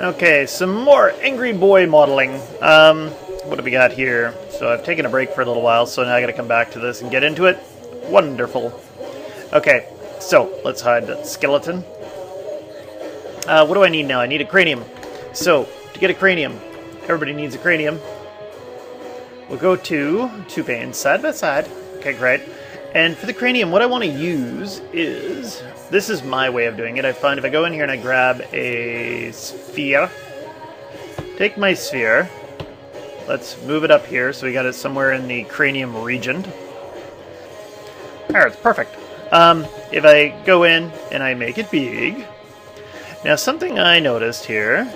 Okay, some more Angry Boy modeling. What do we got here? So I've taken a break for a little while, so now I gotta come back to this and get into it. Wonderful. Okay, so let's hide that skeleton. What do I need now? I need a cranium. So, to get a cranium, everybody needs a cranium. We'll go to 2 panes, side by side. Okay, great. And for the cranium, what I want to use is... This is my way of doing it. I find if I go in here and I grab a sphere, take my sphere, let's move it up here so we got it somewhere in the cranium region. There, it's perfect. If I go in and I make it big... Now, something I noticed here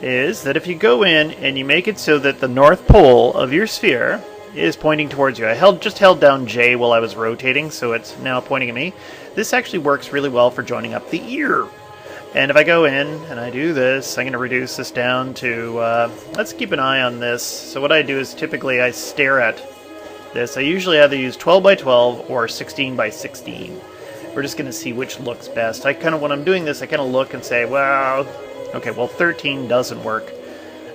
is that if you go in and you make it so that the north pole of your sphere is pointing towards you. I just held down J while I was rotating, so it's now pointing at me. This actually works really well for joining up the ear. And if I go in and I do this, I'm going to reduce this down to, let's keep an eye on this. So what I do is typically I stare at this. I usually either use 12 by 12 or 16 by 16. We're just going to see which looks best. When I'm doing this, I kind of look and say, well, okay, well 13 doesn't work.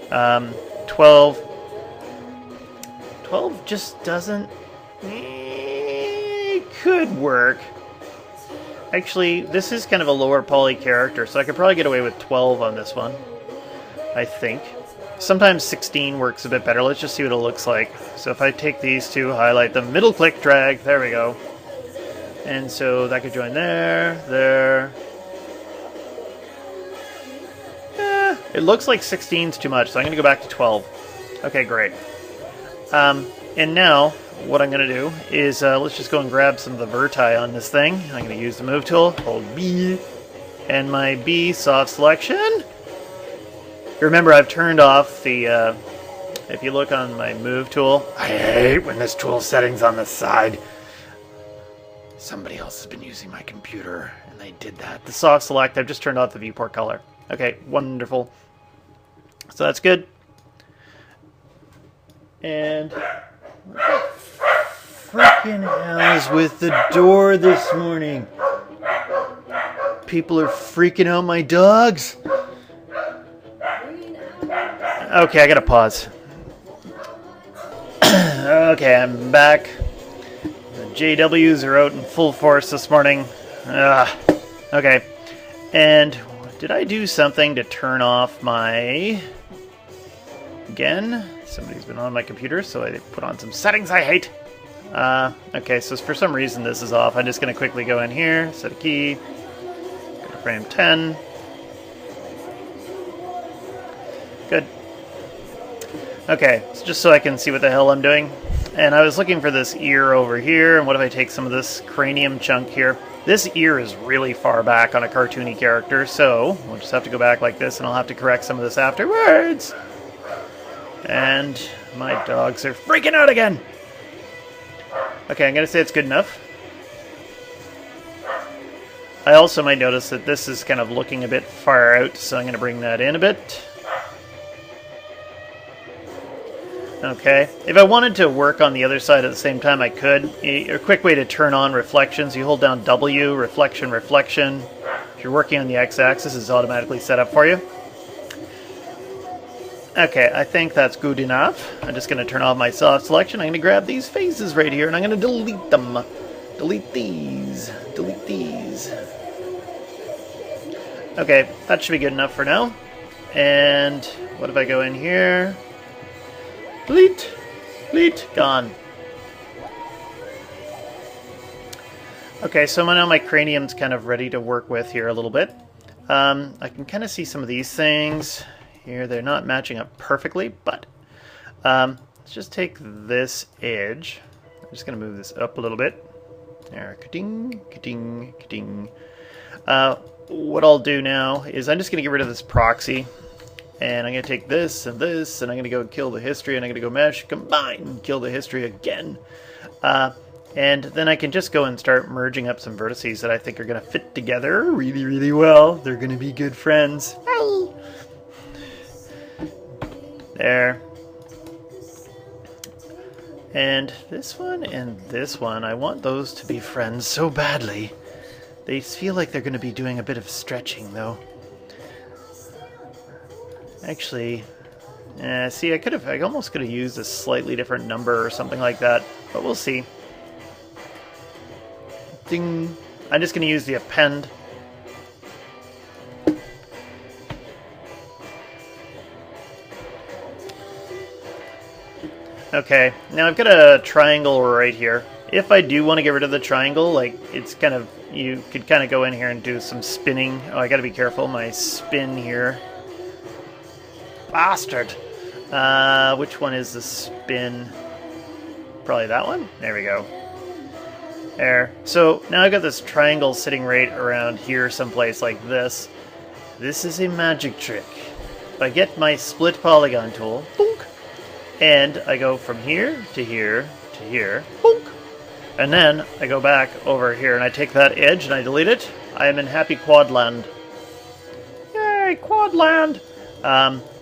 12 just doesn't... It could work. Actually, this is kind of a lower poly character, so I could probably get away with 12 on this one, I think. Sometimes 16 works a bit better. Let's just see what it looks like. So if I take these two, highlight them, middle click, drag, there we go. And so that could join there, there. It looks like 16's too much, so I'm going to go back to 12. Okay, great. And now, what I'm going to do is, let's just go and grab some of the verti on this thing. I'm going to use the move tool, hold B, and my B soft selection. Remember, I've turned off the, if you look on my move tool, I hate when this tool setting's on the side. Somebody else has been using my computer, and they did that. The soft select, I've just turned off the viewport color. Okay, wonderful. So that's good. And what the frickin' hell is with the door this morning? People are freaking out my dogs. Okay, I gotta pause. Okay, I'm back. The JWs are out in full force this morning. Okay. And did I do something to turn off my... Again, somebody's been on my computer, so I put on some settings I hate. Okay, so for some reason this is off. I'm just going to quickly go in here, set a key, go to frame 10. Good. Okay, so just so I can see what the hell I'm doing. And I was looking for this ear over here, and what if I take some of this cranium chunk here? This ear is really far back on a cartoony character, so we'll just have to go back like this, and I'll have to correct some of this afterwards. And my dogs are freaking out again! Okay, I'm going to say it's good enough. I also might notice that this is kind of looking a bit far out, so I'm going to bring that in a bit. Okay, if I wanted to work on the other side at the same time, I could. A quick way to turn on reflections, you hold down W, reflection, reflection. If you're working on the x-axis, it's automatically set up for you. Okay, I think that's good enough. I'm just going to turn off my soft selection. I'm going to grab these faces right here, and I'm going to delete them. Delete these. Delete these. Okay, that should be good enough for now. And what if I go in here? Delete. Delete. Gone. Okay, so now my cranium's kind of ready to work with here a little bit. I can kind of see some of these things. Here, they're not matching up perfectly, but let's just take this edge. I'm just going to move this up a little bit. There, ka-ding, ka-ding, ka-ding. What I'll do now is I'm just going to get rid of this proxy, and I'm going to take this, and I'm going to go kill the history, and I'm going to go mesh, combine, and kill the history again. And then I can just go and start merging up some vertices that I think are going to fit together really, really well. They're going to be good friends. Hi! There. And this one and this one, I want those to be friends so badly. They feel like they're going to be doing a bit of stretching, though. Actually, see, I almost could have used a slightly different number or something like that, but we'll see. Ding. I'm just going to use the append. Okay, now I've got a triangle right here. If I do want to get rid of the triangle, like, it's kind of, you could kind of go in here and do some spinning. Oh, I got to be careful, my spin here. Bastard! Which one is the spin? Probably that one? There we go. There. So, now I've got this triangle sitting right around here someplace like this. This is a magic trick. If I get my split polygon tool, boonk, and I go from here to here to here, boonk, and then I go back over here and I take that edge and I delete it, I am in happy quadland. Yay, quadland!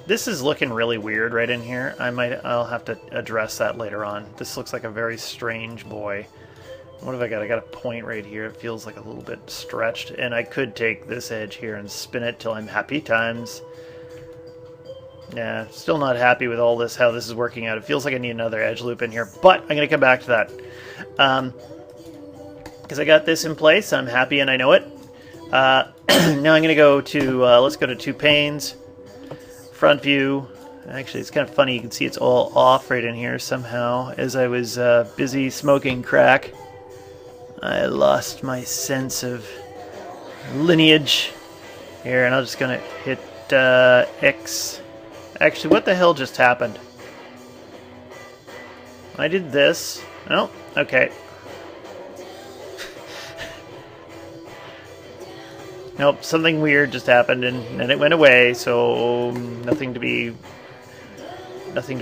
This is looking really weird right in here. I'll have to address that later on. This looks like a very strange boy. What have I got? I got a point right here. It feels like a little bit stretched, and I could take this edge here and spin it till I'm happy times. Yeah, still not happy with all this, how this is working out. It feels like I need another edge loop in here, but I'm going to come back to that. Because I got this in place, I'm happy and I know it. Now I'm going to go to, let's go to 2 panes. Front view. Actually, it's kind of funny. You can see it's all off right in here somehow. As I was busy smoking crack, I lost my sense of lineage here, and I'm just going to hit X. Actually, what the hell just happened? I did this. Oh, okay. Nope, something weird just happened, and then it went away, so nothing to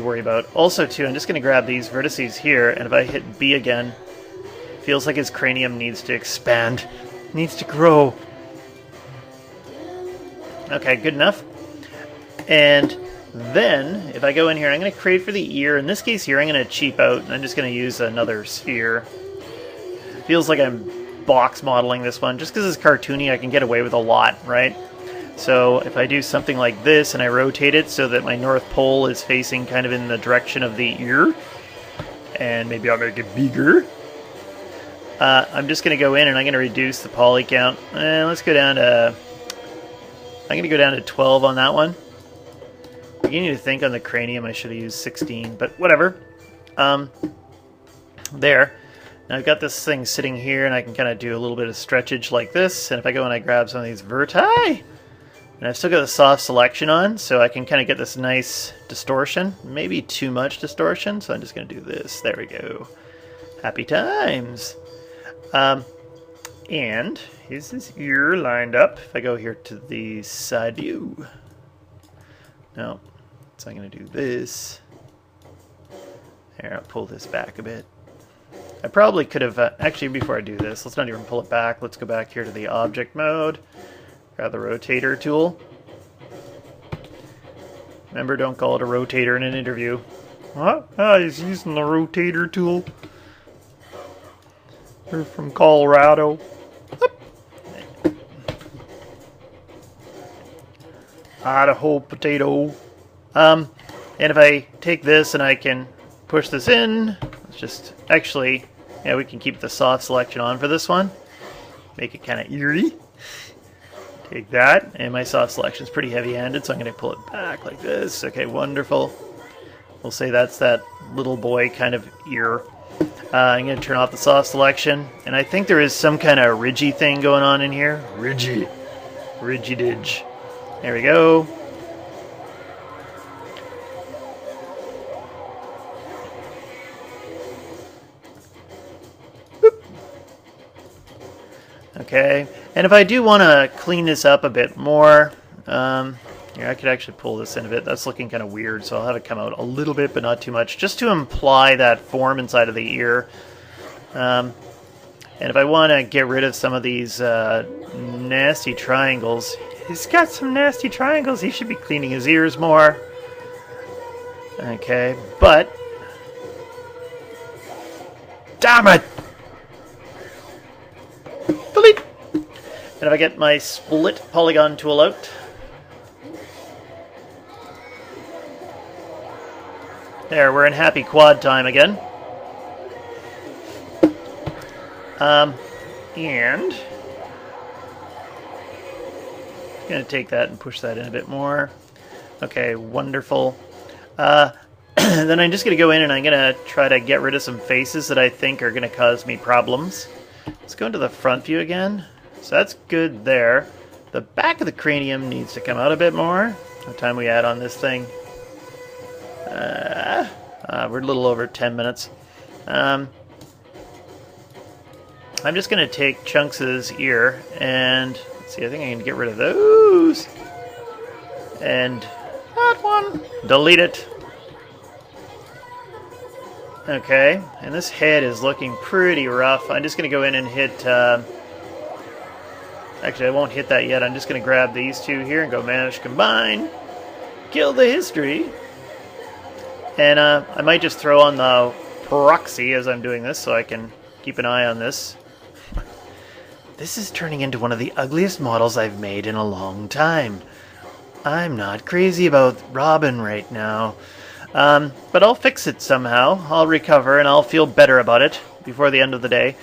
worry about. Also, too, I'm just going to grab these vertices here, and if I hit B again, it feels like his cranium needs to expand. It needs to grow. Okay, good enough. And then, if I go in here, I'm going to create for the ear. In this case here, I'm going to cheap out, and I'm just going to use another sphere. It feels like I'm box modeling this one. Just because it's cartoony, I can get away with a lot, right? So if I do something like this, and I rotate it so that my North Pole is facing kind of in the direction of the ear, and maybe I'll make it bigger, I'm just going to go in and I'm going to reduce the poly count. Let's go down to... I'm going to go down to 12 on that one. Beginning to think on the cranium I should have used 16, but whatever. There. Now I've got this thing sitting here, and I can kind of do a little bit of stretchage like this, and if I go and I grab some of these verti, and I've still got the soft selection on, so I can kind of get this nice distortion. Maybe too much distortion, so I'm just going to do this. There we go. Happy times. And is his ear lined up? If I go here to the side view. No. So I'm going to do this. There, I'll pull this back a bit. I probably could have, actually before I do this, let's not even pull it back. Let's go back here to the object mode. Grab the rotator tool. Remember, don't call it a rotator in an interview. What? Oh, he's using the rotator tool. They're from Colorado. Idaho potato. And if I take this and I can push this in, let's just, actually, yeah, we can keep the soft selection on for this one. Make it kind of eerie. Take that, and my soft selection is pretty heavy-handed, so I'm going to pull it back like this. Okay, wonderful. We'll say that's that little boy kind of ear. I'm going to turn off the soft selection, and I think there is some kind of ridgy thing going on in here. Ridgy. Ridgy-didge. There we go. Okay, and if I do want to clean this up a bit more, here, I could actually pull this in a bit. That's looking kind of weird, so I'll have it come out a little bit, but not too much, just to imply that form inside of the ear. And if I want to get rid of some of these nasty triangles, he's got some nasty triangles. He should be cleaning his ears more. Okay, but... damn it! Delete! And if I get my split polygon tool out, There, we're in happy quad time again. And gonna take that and push that in a bit more. Okay, wonderful. Then I'm just gonna go in and I'm gonna try to get rid of some faces that I think are gonna cause me problems. Let's go into the front view again. So that's good there. The back of the cranium needs to come out a bit more. What time we at on this thing? We're a little over 10 minutes. I'm just going to take Chunks' ear and let's see, I think I can get rid of those. And that one. Delete it. Okay, and this head is looking pretty rough. I'm just going to go in and hit... actually, I won't hit that yet. I'm just going to grab these two here and go Manage Combine. Kill the history. And I might just throw on the proxy as I'm doing this so I can keep an eye on this. This is turning into one of the ugliest models I've made in a long time. I'm not crazy about Robin right now. But I'll fix it somehow. I'll recover and I'll feel better about it before the end of the day.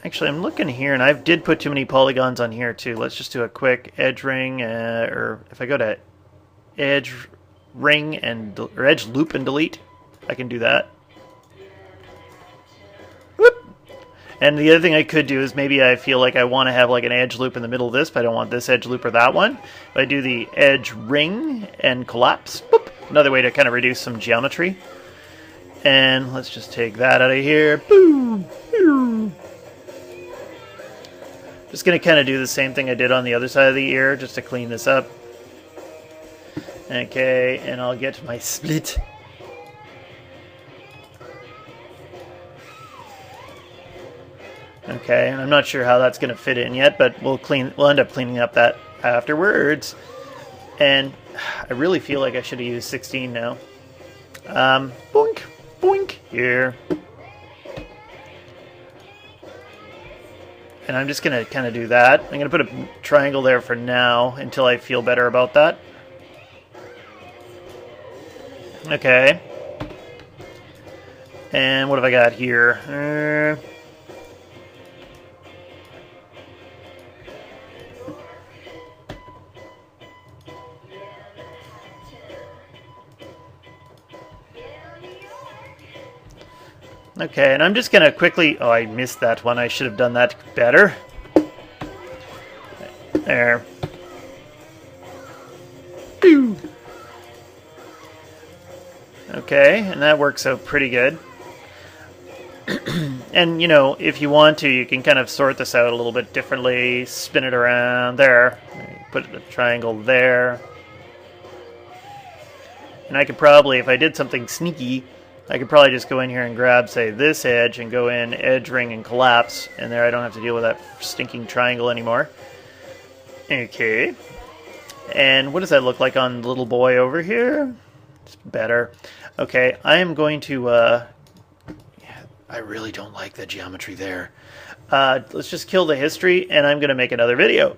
Actually, I'm looking here and I did put too many polygons on here too. Let's just do a quick edge ring, or if I go to edge ring and or edge loop and delete, I can do that. Whoop. And the other thing I could do is maybe I feel like I want to have like an edge loop in the middle of this, but I don't want this edge loop or that one. If I do the edge ring and collapse, boop, another way to kind of reduce some geometry. And let's just take that out of here. Boom. Just going to kind of do the same thing I did on the other side of the ear just to clean this up. Okay, and I'll get my split. Okay, and I'm not sure how that's going to fit in yet, but we'll end up cleaning up that afterwards. And I really feel like I should have used 16 now. Boink, boink, here. And I'm just going to kind of do that. I'm going to put a triangle there for now until I feel better about that. Okay. And what have I got here? Okay, and I'm just going to quickly... Oh, I missed that one. I should have done that better. There. Boo! Okay, and that works out pretty good. And, you know, if you want to, you can kind of sort this out a little bit differently. Spin it around there. Put a triangle there. And I could probably, if I did something sneaky... I could probably just go in here and grab, say, this edge and go in edge, ring, and collapse. And there I don't have to deal with that stinking triangle anymore. Okay. And what does that look like on the little boy over here? It's better. Okay, I am going to... I really don't like the geometry there. Let's just kill the history, and I'm going to make another video.